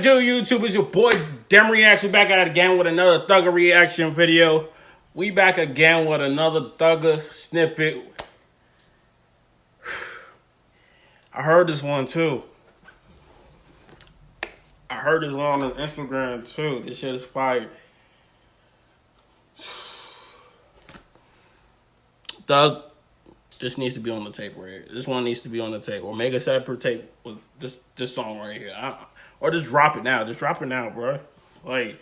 do, YouTube? It's your boy Dem Reaction back at it again with another Thugger reaction video. We back again with another Thugger snippet. I heard this one too. I heard this one on Instagram too. This shit is fire. Thug, this needs to be on the tape right here. This one needs to be on the tape. Or make a separate tape with this song right here. Or just drop it now. Just drop it now, bro. Like,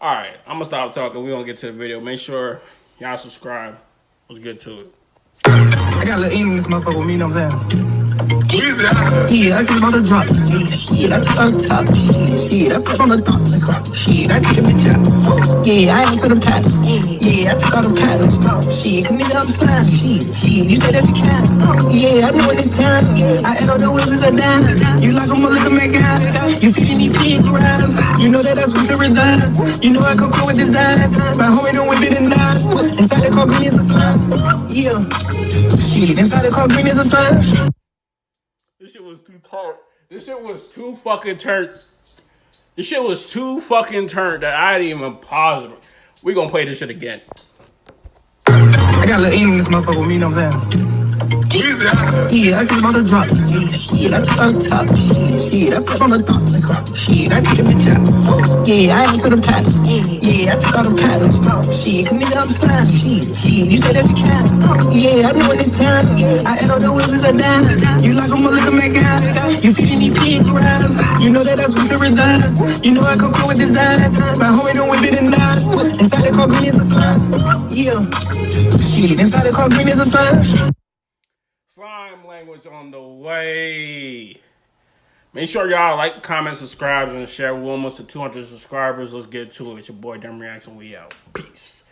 alright, I'm gonna stop talking. We're gonna get to the video. Make sure y'all subscribe. Let's get to it. I got a little in this motherfucker with me, you know what I'm saying? Yeah, I just want to drop. Shit, I took on the top. Shit, I put on the top. Shit, I took the bitch out. Yeah, I ain't to the pat. Yeah, I took all the patterns. Shit, nigga, I'm slime. Shit, you say that you can. Yeah, I know it is time. I ain't on the wheels, it's a dime. You like a motherfucker making house. You feeding me pigs around. You know that that's where she resides. You know I come cool with designs. My homie don't whip it and die. Inside the car green is a slime. Yeah. Shit, inside the car green is a slime. This shit was too turned. This shit was too fucking turned. This shit was too fucking turned that I didn't even pause it. We gonna play this shit again. I got a little in this motherfucker with me, you know what I'm saying? Yeah, I just want to drop. Shit, I took on the top. Shit, I put on the top. Shit, I took the bitch out. Yeah, I ain't to the pat. Yeah, I took all the patterns. Shit, nigga, I'm slime. Shit, you say that you can. Yeah, I know it is time. I ain't on the wheels, it's a dime. You like a motherfucker making house. You feeding me pigs around. You know that that's where she resides. You know I come cool with designs. My homie don't whip it and die. Inside the car green is a slime. Yeah. Shit, inside the car green is a slime. Slime language on the way. Make sure y'all like, comment, subscribe, and share. We're almost to 200 subscribers. Let's get to it. It's your boy Dem Reaction. We out. Peace.